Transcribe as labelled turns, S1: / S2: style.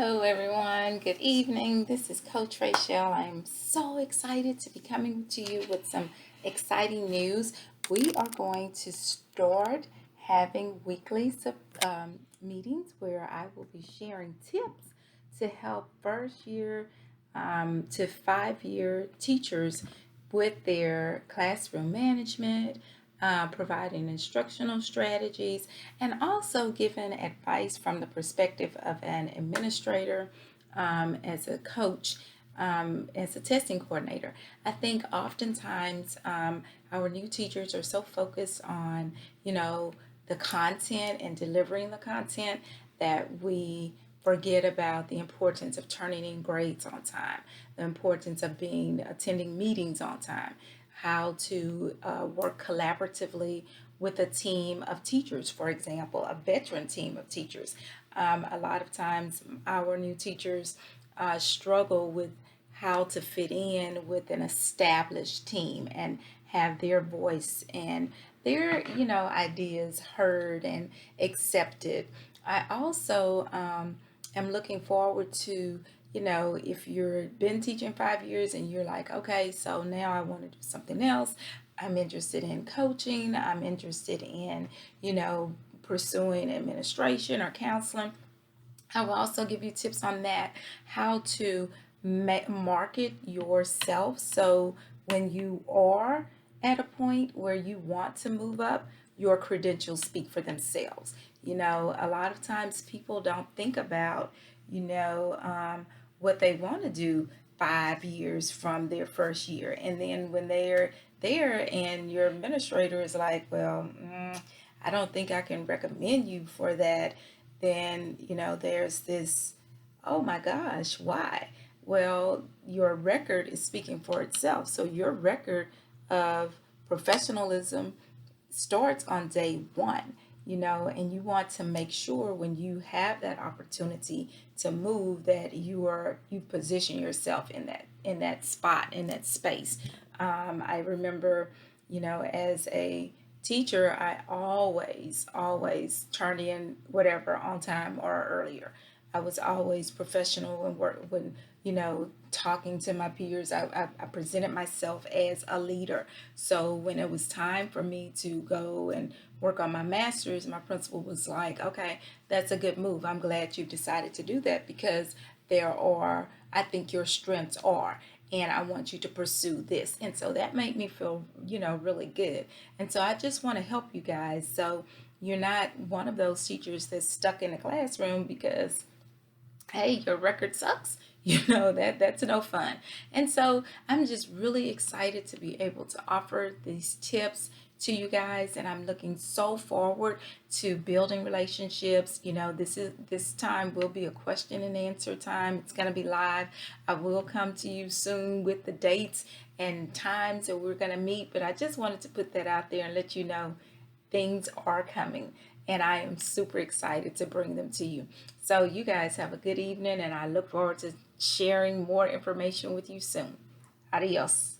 S1: Hello, everyone. Good evening. This is Coach Rachel. I'm so excited to be coming to you with some exciting news. We are going to start having weekly meetings where I will be sharing tips to help first year to 5 year teachers with their classroom management, providing instructional strategies, and also giving advice from the perspective of an administrator, as a coach, as a testing coordinator. I think oftentimes our new teachers are so focused on, the content and delivering the content that we forget about the importance of turning in grades on time, the importance of attending meetings on time, how to work collaboratively with a team of teachers, for example, a veteran team of teachers. A lot of times, our new teachers struggle with how to fit in with an established team and have their voice and their ideas heard and accepted. I also am looking forward to, if you've been teaching 5 years and you're like, okay, so now I want to do something else. I'm interested in coaching. I'm interested in, pursuing administration or counseling. I will also give you tips on that, how to market yourself. So when you are at a point where you want to move up, your credentials speak for themselves. A lot of times people don't think about, what they want to do 5 years from their first year. And then when they're there and your administrator is like, well, I don't think I can recommend you for that, then there's this, oh my gosh, why? Well, your record is speaking for itself. So your record of professionalism starts on day one, and you want to make sure when you have that opportunity to move that you position yourself in that spot, in that space. I remember, as a teacher, I always turned in whatever on time or earlier. I was always professional and work when, talking to my peers. I presented myself as a leader. So when it was time for me to go and work on my master's, my principal was like, okay, that's a good move. I'm glad you decided to do that because I think your strengths are, and I want you to pursue this. And so that made me feel, really good. And so I just want to help you guys. So you're not one of those teachers that's stuck in the classroom because, hey, your record sucks. That's no fun. And so I'm just really excited to be able to offer these tips to you guys, and I'm looking so forward to building relationships. This time will be a question and answer time. It's going to be live. I will come to you soon with the dates and times that we're going to meet, but I just wanted to put that out there and let you know things are coming, and I am super excited to bring them to you. So you guys have a good evening, and I look forward to sharing more information with you soon. Adios.